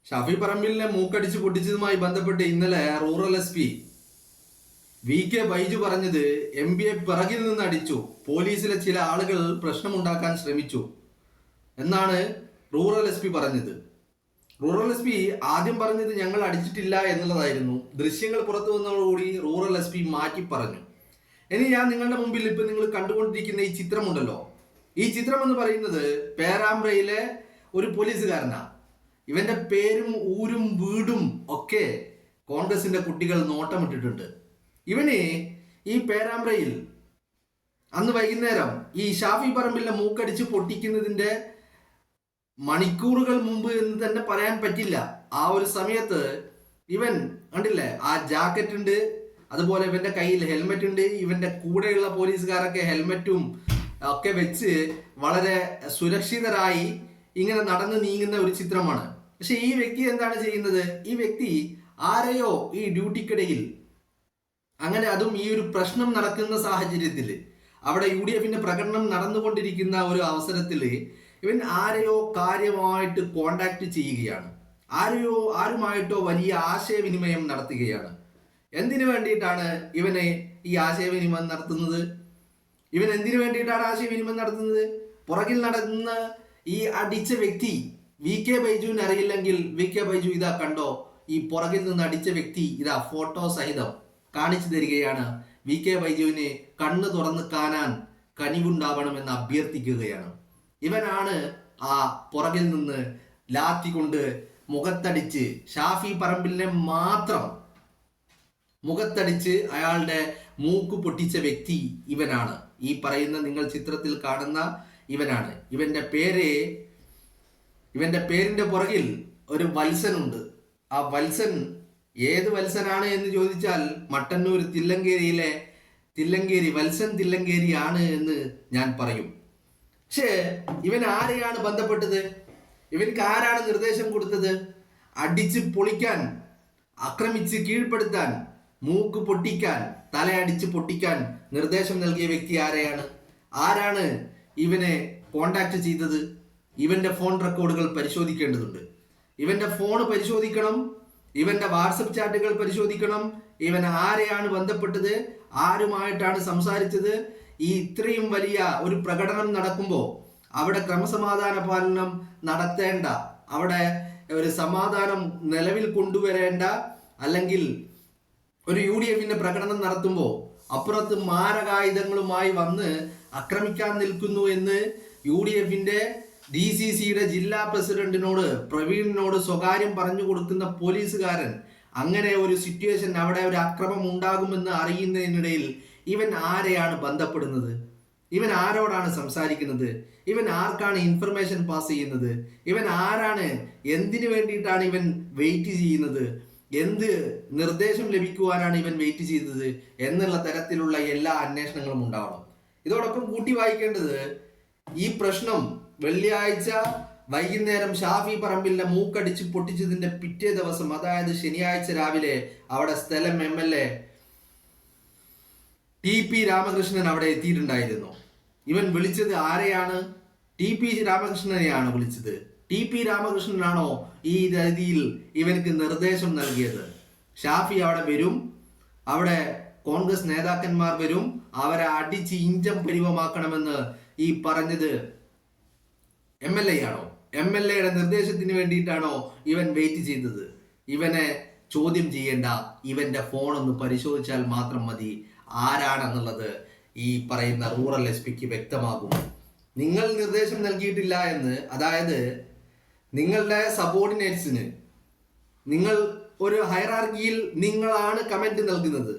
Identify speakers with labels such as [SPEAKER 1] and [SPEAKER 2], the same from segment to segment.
[SPEAKER 1] ഷാഫി പറമ്പിലിനെ മൂക്കടിച്ച് പൊട്ടിച്ചതുമായി ബന്ധപ്പെട്ട് ഇന്നലെ rural SP VK Baiju പറഞ്ഞത് MBA പിറകിൽ നിന്ന് അടിച്ചു, പോലീസിലെ ചില ആളുകൾ പ്രശ്നമുണ്ടാക്കാൻ ശ്രമിച്ചു എന്നാണ് റൂറൽ SP പറഞ്ഞത്. റൂറൽ SP ആദ്യം പറഞ്ഞത് ഞങ്ങൾ അടിച്ചിട്ടില്ല എന്നുള്ളതായിരുന്നു. ദൃശ്യങ്ങൾ പുറത്തു വന്നതോടുകൂടി റൂറൽ SP മാറ്റി പറഞ്ഞു. ഇനി ഞാൻ നിങ്ങളുടെ മുമ്പിൽ ഇപ്പൊ നിങ്ങൾ കണ്ടുകൊണ്ടിരിക്കുന്ന ഈ ചിത്രമുണ്ടല്ലോ, ഈ ചിത്രം എന്ന് പറയുന്നത് പേരാമ്പ്രയിലെ ഒരു പോലീസുകാരനാണ്. ഇവന്റെ പേരും ഊരും വീടും ഒക്കെ കോൺഗ്രസിന്റെ കുട്ടികൾ നോട്ടമിട്ടിട്ടുണ്ട്. ഇവന് ഈ പേരാമ്പ്രയിൽ അന്ന് വൈകുന്നേരം ഈ ഷാഫി പറമ്പിലിനെ മൂക്കടിച്ച് പൊട്ടിക്കുന്നതിന്റെ മണിക്കൂറുകൾ മുമ്പ് എന്ന് തന്നെ പറയാൻ പറ്റില്ല. ആ ഒരു സമയത്ത് ഇവൻ കണ്ടില്ലേ, ആ ജാക്കറ്റ് ഉണ്ട്, അതുപോലെ ഇവന്റെ കയ്യിൽ ഹെൽമെറ്റ് ഉണ്ട്. ഇവന്റെ കൂടെയുള്ള പോലീസുകാരൊക്കെ ഹെൽമെറ്റും ഒക്കെ വെച്ച് വളരെ സുരക്ഷിതരായി ഇങ്ങനെ നടന്നു നീങ്ങുന്ന ഒരു ചിത്രമാണ്. പക്ഷെ ഈ വ്യക്തി എന്താണ് ചെയ്യുന്നത്? ഈ വ്യക്തി ആരെയോ ഈ ഡ്യൂട്ടിക്കിടയിൽ, അങ്ങനെ അതും ഈ ഒരു പ്രശ്നം നടക്കുന്ന സാഹചര്യത്തിൽ, അവിടെ UDF പ്രകടനം നടന്നുകൊണ്ടിരിക്കുന്ന ഒരു അവസരത്തിൽ ഇവൻ ആരെയോ കാര്യമായിട്ട് കോണ്ടാക്ട് ചെയ്യുകയാണ്. ആരുമായിട്ടോ വലിയ ആശയവിനിമയം നടത്തുകയാണ്. എന്തിനു വേണ്ടിയിട്ടാണ് ഇവനെ ഈ ആശയവിനിമയം നടത്തുന്നത്? ഇവൻ എന്തിനു വേണ്ടിയിട്ടാണ് ആശയവിനിമയം നടത്തുന്നത്? പുറകിൽ നടക്കുന്ന ഈ അടിച്ച വ്യക്തി VK ബൈജുവിന് അറിയില്ലെങ്കിൽ VK ബൈജു ഇതാ കണ്ടോ, ഈ പുറകിൽ നിന്ന് അടിച്ച വ്യക്തി ഇതാ ഫോട്ടോ സഹിതം കാണിച്ചു തരികയാണ്. VK ബൈജുവിന് കണ്ണ് തുറന്ന് കാണാൻ കനിവുണ്ടാവണമെന്ന് അഭ്യർത്ഥിക്കുകയാണ്. ഇവനാണ് ആ പുറകിൽ നിന്ന് ലാത്തി കൊണ്ട് മുഖത്തടിച്ച് ഷാഫി പറമ്പിലിനെ മാത്രം മുഖത്തടിച്ച് അയാളുടെ മൂക്ക് പൊട്ടിച്ച വ്യക്തി ഇവനാണ്. ഈ പറയുന്ന നിങ്ങൾ ചിത്രത്തിൽ കാണുന്ന ഇവനാണ്. ഇവന്റെ പേരിന്റെ പുറകിൽ ഒരു വത്സനുണ്ട്. ആ വത്സൻ ഏത് വത്സനാണ് എന്ന് ചോദിച്ചാൽ മട്ടന്നൂർ തില്ലങ്കേരിയിലെ വത്സൻ തില്ലങ്കേരി ആണ് എന്ന് ഞാൻ പറയും. പക്ഷേ ഇവൻ ആരെയാണ് ബന്ധപ്പെട്ടത്? ഇവൻക്ക് ആരാണ് നിർദ്ദേശം കൊടുത്തത്? അടിച്ച് പൊളിക്കാൻ, ആക്രമിച്ച് കീഴ്പ്പെടുത്താൻ, മൂക്ക് പൊട്ടിക്കാൻ, തലയടിച്ച് പൊട്ടിക്കാൻ നിർദ്ദേശം നൽകിയ വ്യക്തി ആരാണ് ഇവനെ കോണ്ടാക്ട് ചെയ്തത്? ഇവന്റെ ഫോൺ റെക്കോർഡുകൾ പരിശോധിക്കേണ്ടതുണ്ട്. ഇവന്റെ ഫോൺ പരിശോധിക്കണം, ഇവന്റെ വാട്സപ്പ് ചാറ്റുകൾ പരിശോധിക്കണം. ഇവൻ ആരെയാണ് ബന്ധപ്പെട്ടത്, ആരുമായിട്ടാണ് സംസാരിച്ചത്? ഈ ഇത്രയും വലിയ ഒരു പ്രകടനം നടക്കുമ്പോൾ അവിടെ ക്രമസമാധാന പാലനം നടത്തേണ്ട, അവിടെ ഒരു സമാധാനം നിലവിൽ കൊണ്ടുവരേണ്ട, അല്ലെങ്കിൽ ഒരു UDF പ്രകടനം നടത്തുമ്പോൾ അപ്പുറത്ത് മാരകായുധങ്ങളുമായി വന്ന് ആക്രമിക്കാൻ നിൽക്കുന്നു എന്ന് UDF DCCയുടെ ജില്ലാ പ്രസിഡന്റിനോട്, പ്രവീണിനോട് സ്വകാര്യം പറഞ്ഞു കൊടുക്കുന്ന പോലീസുകാരൻ, അങ്ങനെ ഒരു സിറ്റുവേഷൻ, അവിടെ ഒരു അക്രമം ഉണ്ടാകുമെന്ന് അറിയുന്നതിനിടയിൽ ഇവൻ ആരെയാണ് ബന്ധപ്പെടുന്നത്? ഇവൻ ആരോടാണ് സംസാരിക്കുന്നത്? ഇവൻ ആർക്കാണ് ഇൻഫർമേഷൻ പാസ് ചെയ്യുന്നത്? ഇവൻ ആരാണ്? എന്തിനു വേണ്ടിയിട്ടാണ് ഇവൻ വെയിറ്റ് ചെയ്യുന്നത്? എന്ത് നിർദ്ദേശം ലഭിക്കുവാനാണ് ഇവൻ വെയിറ്റ് ചെയ്തത് എന്നുള്ള തരത്തിലുള്ള എല്ലാ അന്വേഷണങ്ങളും ഉണ്ടാവണം. ഇതോടൊപ്പം കൂട്ടി വായിക്കേണ്ടത്, ഈ പ്രശ്നം വെള്ളിയാഴ്ച വൈകുന്നേരം ഷാഫി പറമ്പിലിനെ മൂക്കടിച്ച് പൊട്ടിച്ചതിന്റെ പിറ്റേ ദിവസം, അതായത് ശനിയാഴ്ച രാവിലെ അവിടെ സ്ഥലം MLA TP രാമകൃഷ്ണൻ അവിടെ എത്തിയിട്ടുണ്ടായിരുന്നു. ഇവൻ വിളിച്ചത് ആരെയാണ്? TP രാമകൃഷ്ണനെയാണ് വിളിച്ചത്. TP രാമകൃഷ്ണനാണോ ഈ രീതിയിൽ ഇവനക്ക് നിർദ്ദേശം നൽകിയത്? ഷാഫി അവിടെ വരും, അവിടെ കോൺഗ്രസ് നേതാക്കന്മാർ വരും, അവരെ അടിച്ച് ഇഞ്ചം പരിവമാക്കണമെന്ന് ഈ പറഞ്ഞത് MLA ആണോ? MLAയുടെ നിർദ്ദേശത്തിന് വേണ്ടിയിട്ടാണോ ഇവൻ വെയിറ്റ് ചെയ്തത്? ഇവനെ ചോദ്യം ചെയ്യേണ്ട, ഇവന്റെ ഫോൺ ഒന്ന് പരിശോധിച്ചാൽ മാത്രം മതി ആരാണെന്നുള്ളത് ഈ പറയുന്ന റൂറൽ SPക്ക് വ്യക്തമാകും. നിങ്ങൾ നിർദ്ദേശം നൽകിയിട്ടില്ല എന്ന്, അതായത് നിങ്ങളുടെ സബോർഡിനേറ്റ്സിന്, നിങ്ങൾ ഒരു ഹൈറാർക്കിയിൽ നിങ്ങളാണ് കമന്റ് നൽകുന്നത്.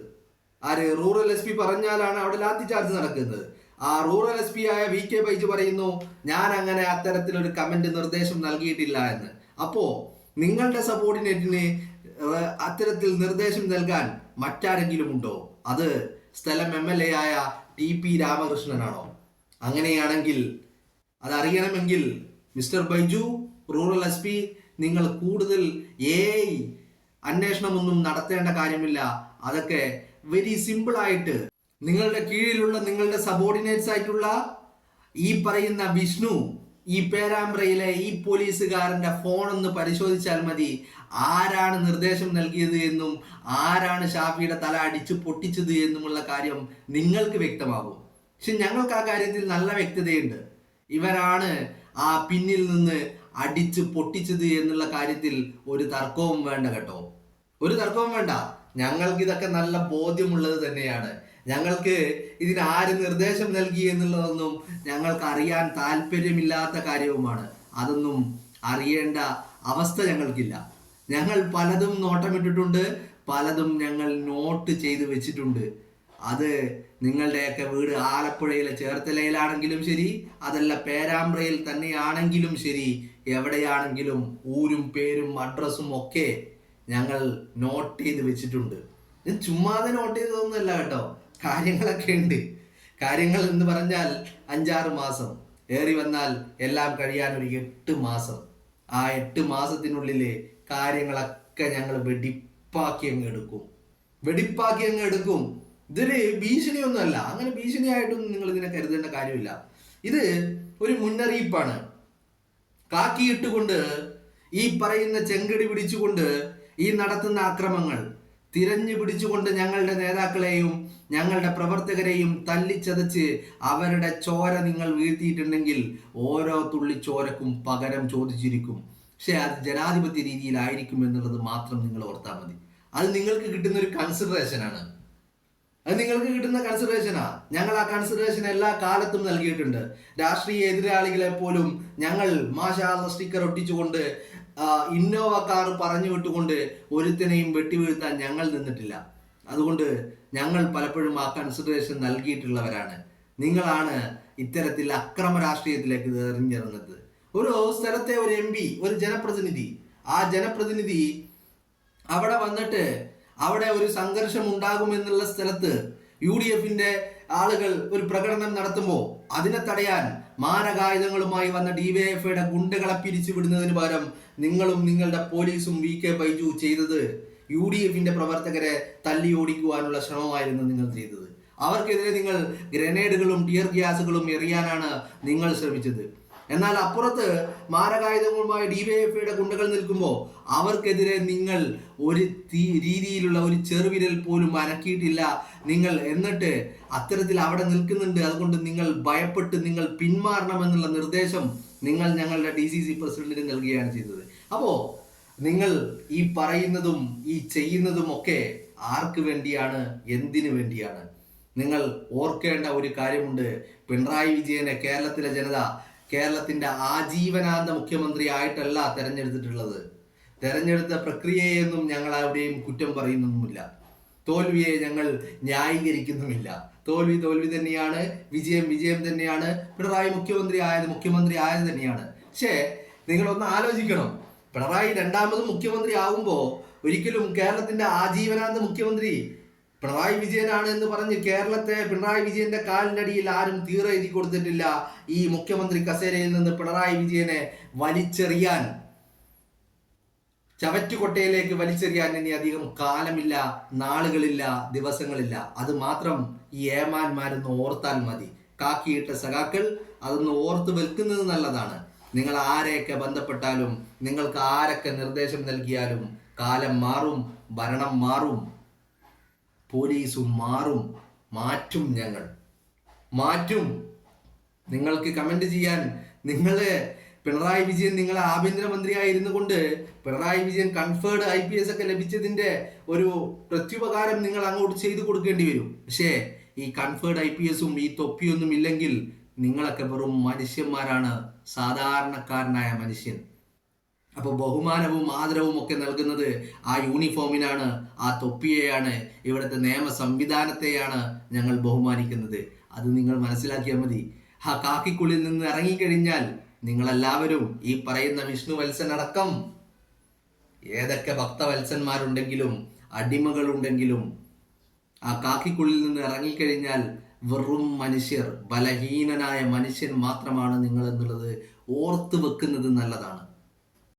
[SPEAKER 1] ആര്? റൂറൽ SP പറഞ്ഞാലാണ് അവിടെ ലാത്തി ചാർജ് നടക്കുന്നത്. ആ റൂറൽ SP ആയ VK ബൈജു പറയുന്നു, ഞാൻ അങ്ങനെ അത്തരത്തിലൊരു കമന്റ് നിർദ്ദേശം നൽകിയിട്ടില്ല എന്ന്. അപ്പോ നിങ്ങളുടെ സബോർഡിനേറ്റിന് അത്തരത്തിൽ നിർദ്ദേശം നൽകാൻ മറ്റാരെങ്കിലും ഉണ്ടോ? അത് സ്ഥലം MLA ആയ TP രാമകൃഷ്ണനാണോ? അങ്ങനെയാണെങ്കിൽ അതറിയണമെങ്കിൽ മിസ്റ്റർ ബൈജു, റൂറൽ SP, നിങ്ങൾ കൂടുതൽ അന്വേഷണമൊന്നും നടത്തേണ്ട കാര്യമില്ല. അതൊക്കെ വെരി സിമ്പിൾ ആയിട്ട് നിങ്ങളുടെ കീഴിലുള്ള നിങ്ങളുടെ സബോർഡിനേറ്റ്സ് ആയിട്ടുള്ള ഈ പറയുന്ന വിഷ്ണു, ഈ പേരാമ്പ്രയിലെ ഈ പോലീസുകാരന്റെ ഫോൺ ഒന്ന് പരിശോധിച്ചാൽ മതി ആരാണ് നിർദ്ദേശം നൽകിയത് എന്നും ആരാണ് ഷാഫിയുടെ തല അടിച്ചു പൊട്ടിച്ചത് എന്നുമുള്ള കാര്യം നിങ്ങൾക്ക് വ്യക്തമാകും. പക്ഷെ ഞങ്ങൾക്ക് ആ കാര്യത്തിൽ നല്ല വ്യക്തതയുണ്ട്. ഇവരാണ് ആ പിന്നിൽ നിന്ന് അടിച്ചു പൊട്ടിച്ചത് എന്നുള്ള കാര്യത്തിൽ ഒരു തർക്കവും വേണ്ട കേട്ടോ, ഒരു തർക്കവും വേണ്ട. ഞങ്ങൾക്ക് ഇതൊക്കെ നല്ല ബോധ്യമുള്ളത് തന്നെയാണ്. ഞങ്ങൾക്ക് ഇതിന് ആര് നിർദ്ദേശം നൽകി എന്നുള്ളതൊന്നും ഞങ്ങൾക്ക് അറിയാൻ താല്പര്യമില്ലാത്ത കാര്യവുമാണ്. അതൊന്നും അറിയേണ്ട അവസ്ഥ ഞങ്ങൾക്കില്ല. ഞങ്ങൾ പലതും നോട്ടമിട്ടിട്ടുണ്ട്, പലതും ഞങ്ങൾ നോട്ട് ചെയ്ത് വെച്ചിട്ടുണ്ട്. അത് നിങ്ങളുടെയൊക്കെ വീട് ആലപ്പുഴയിലെ ചേർത്തലയിലാണെങ്കിലും ശരി, അതല്ല പേരാമ്പ്രയിൽ തന്നെയാണെങ്കിലും ശരി, എവിടെയാണെങ്കിലും ഊരും പേരും അഡ്രസ്സും ഒക്കെ ഞങ്ങൾ നോട്ട് ചെയ്ത് വെച്ചിട്ടുണ്ട്. ഞാൻ ചുമ്മാതെ നോട്ട് ചെയ്തതൊന്നുമല്ല കേട്ടോ, കാര്യങ്ങളൊക്കെ ഉണ്ട്. കാര്യങ്ങൾ എന്ന് പറഞ്ഞാൽ 5-6 മാസം, ഏറി വന്നാൽ എല്ലാം കഴിയാൻ ഒരു 8 മാസം. ആ 8 മാസത്തിനുള്ളിൽ കാര്യങ്ങളൊക്കെ ഞങ്ങൾ വെടിപ്പാക്കി അങ്ങ് എടുക്കും. ഇതൊരു ഭീഷണിയൊന്നുമല്ല, അങ്ങനെ ഭീഷണിയായിട്ടൊന്നും നിങ്ങൾ ഇതിനെ കരുതേണ്ട കാര്യമില്ല. ഇത് ഒരു മുന്നറിയിപ്പാണ്. കാക്കിയിട്ടുകൊണ്ട് ഈ പറയുന്ന ചെങ്കടി പിടിച്ചുകൊണ്ട് ഈ നടത്തുന്ന അക്രമങ്ങൾ തിരഞ്ഞു പിടിച്ചുകൊണ്ട് ഞങ്ങളുടെ നേതാക്കളെയും ഞങ്ങളുടെ പ്രവർത്തകരെയും തല്ലിച്ചതച്ച് അവരുടെ ചോര നിങ്ങൾ വീഴ്ത്തിയിട്ടുണ്ടെങ്കിൽ ഓരോ തുള്ളി ചോരക്കും പകരം ചോദിച്ചിരിക്കും. പക്ഷെ അത് ജനാധിപത്യ രീതിയിലായിരിക്കും എന്നുള്ളത് മാത്രം നിങ്ങൾ ഓർത്താൽ മതി. അത് നിങ്ങൾക്ക് കിട്ടുന്ന ഒരു കൺസിഡറേഷനാണ്. ഞങ്ങൾ ആ കൺസിഡറേഷൻ എല്ലാ കാലത്തും നൽകിയിട്ടുണ്ട്. രാഷ്ട്രീയ എതിരാളികളെ പോലും ഞങ്ങൾ മാഷാ സ്റ്റിക്കർ ഒട്ടിച്ചുകൊണ്ട് ഇന്നോവ കാർ പറഞ്ഞു വിട്ടുകൊണ്ട് ഒരുത്തനെയും വെട്ടിവീഴ്ത്താൻ ഞങ്ങൾ നിന്നിട്ടില്ല. അതുകൊണ്ട് ഞങ്ങൾ പലപ്പോഴും ആ കൺസിഡറേഷൻ നൽകിയിട്ടുള്ളവരാണ്. നിങ്ങളാണ് ഇത്തരത്തിൽ അക്രമ രാഷ്ട്രീയത്തിലേക്ക് എറിഞ്ഞിറങ്ങുന്നത്. ഒരു സ്ഥലത്തെ ഒരു MP, ഒരു ജനപ്രതിനിധി, ആ ജനപ്രതിനിധി അവിടെ വന്നിട്ട് അവിടെ ഒരു സംഘർഷം ഉണ്ടാകുമെന്നുള്ള സ്ഥലത്ത് UDFന്റെ ആളുകൾ ഒരു പ്രകടനം നടത്തുമ്പോൾ അതിനെ തടയാൻ മാരകായുധങ്ങളുമായി വന്ന DYFIയുടെ ഗുണ്ടകളെ പിരിച്ചു വിടുന്നതിന് പകരം നിങ്ങളും നിങ്ങളുടെ പോലീസും VK ബൈജു ചെയ്തത് UDFന്റെ പ്രവർത്തകരെ തല്ലി ഓടിക്കുവാനുള്ള ശ്രമമായിരുന്നു നിങ്ങൾ ചെയ്തത്. അവർക്കെതിരെ നിങ്ങൾ ഗ്രനേഡുകളും ടിയർ ഗ്യാസുകളും എറിയാനാണ് നിങ്ങൾ ശ്രമിച്ചത്. എന്നാൽ അപ്പുറത്ത് മാരകായുധങ്ങളുമായി DYFIയുടെ ഗുണ്ടകൾ നിൽക്കുമ്പോൾ അവർക്കെതിരെ നിങ്ങൾ ഒരു രീതിയിലുള്ള ഒരു ചെറുവിരൽ പോലും അനക്കിയിട്ടില്ല നിങ്ങൾ. എന്നിട്ട് അത്തരത്തിൽ അവിടെ നിൽക്കുന്നുണ്ട്. അതുകൊണ്ട് നിങ്ങൾ ഭയപ്പെട്ട് നിങ്ങൾ പിന്മാറണമെന്നുള്ള നിർദ്ദേശം നിങ്ങൾ ഞങ്ങളുടെ DCC പ്രസിഡന്റിന് നൽകുകയാണ് ചെയ്തത്. അപ്പോൾ നിങ്ങൾ ഈ പറയുന്നതും ഈ ചെയ്യുന്നതും ഒക്കെ ആർക്ക് വേണ്ടിയാണ്, എന്തിനു വേണ്ടിയാണ്? നിങ്ങൾ ഓർക്കേണ്ട ഒരു കാര്യമുണ്ട്. പിണറായി വിജയനെ കേരളത്തിലെ ജനത കേരളത്തിന്റെ ആജീവനാന്ത മുഖ്യമന്ത്രി ആയിട്ടല്ല തെരഞ്ഞെടുത്തിട്ടുള്ളത്. തെരഞ്ഞെടുത്ത പ്രക്രിയയൊന്നും ഞങ്ങൾ ആരുടെയും കുറ്റം പറയുന്നൊന്നുമില്ല. തോൽവിയെ ഞങ്ങൾ ന്യായീകരിക്കുന്നുമില്ല. തോൽവി തന്നെയാണ്, വിജയം തന്നെയാണ്. പിണറായി മുഖ്യമന്ത്രി ആയത് തന്നെയാണ്. പക്ഷേ നിങ്ങളൊന്ന് ആലോചിക്കണം, പിണറായി രണ്ടാമതും മുഖ്യമന്ത്രി ആകുമ്പോൾ ഒരിക്കലും കേരളത്തിന്റെ ആജീവനാന്ത മുഖ്യമന്ത്രി പിണറായി വിജയനാണ് എന്ന് പറഞ്ഞ് കേരളത്തെ പിണറായി വിജയന്റെ കാലിനടിയിൽ ആരും തീറ എഴുതി കൊടുത്തിട്ടില്ല. ഈ മുഖ്യമന്ത്രി കസേരയിൽ നിന്ന് പിണറായി വിജയനെ വലിച്ചെറിയാൻ, ചവറ്റുകൊട്ടയിലേക്ക് വലിച്ചെറിയാൻ ഇനി അധികം കാലമില്ല, നാളുകളില്ല, ദിവസങ്ങളില്ല. അത് മാത്രം ഈ ഏമാന്മാരൊന്ന് ഓർത്താൽ മതി. കാക്കിയിട്ട സഖാക്കൾ അതൊന്ന് ഓർത്ത് വെക്കുന്നത് നല്ലതാണ്. നിങ്ങൾ ആരെയൊക്കെ ബന്ധപ്പെട്ടാലും, നിങ്ങൾക്ക് ആരൊക്കെ നിർദ്ദേശം നൽകിയാലും കാലം മാറും, ഭരണം മാറും, പോലീസും മാറ്റും. ഞങ്ങൾ മാറ്റും. നിങ്ങൾക്ക് കമന്റ് ചെയ്യാൻ, പിണറായി വിജയൻ നിങ്ങളെ ആഭ്യന്തരമന്ത്രിയായിരുന്നു കൊണ്ട് പിണറായി വിജയൻ കൺഫേർഡ് IPS ഒക്കെ ലഭിച്ചതിന്റെ ഒരു പ്രത്യുപകാരം നിങ്ങൾ അങ്ങോട്ട് ചെയ്തു കൊടുക്കേണ്ടി വരും. പക്ഷേ ഈ കൺഫേർഡ് IPSഉം ഈ തൊപ്പിയൊന്നും ഇല്ലെങ്കിൽ നിങ്ങളൊക്കെ വെറും മനുഷ്യന്മാരാണ്, സാധാരണക്കാരനായ മനുഷ്യൻ. അപ്പോൾ ബഹുമാനവും ആദരവും ഒക്കെ നൽകുന്നത് ആ യൂണിഫോമിനാണ്, ആ തൊപ്പിയെയാണ്, ഇവിടുത്തെ നിയമ സംവിധാനത്തെയാണ് ഞങ്ങൾ ബഹുമാനിക്കുന്നത്. അത് നിങ്ങൾ മനസ്സിലാക്കിയാൽ മതി. ആ കാക്കിക്കുള്ളിൽ നിന്ന് ഇറങ്ങിക്കഴിഞ്ഞാൽ നിങ്ങളെല്ലാവരും ഈ പറയുന്ന വിഷ്ണു വത്സൻ അടക്കം ഏതൊക്കെ ഭക്തവത്സന്മാരുണ്ടെങ്കിലും അടിമകളുണ്ടെങ്കിലും ആ കാക്കിക്കുള്ളിൽ നിന്ന് ഇറങ്ങിക്കഴിഞ്ഞാൽ വെറും മനുഷ്യർ, ബലഹീനനായ മനുഷ്യൻ മാത്രമാണ് നിങ്ങൾ എന്നുള്ളത് ഓർത്ത് വെക്കുന്നത് നല്ലതാണ്.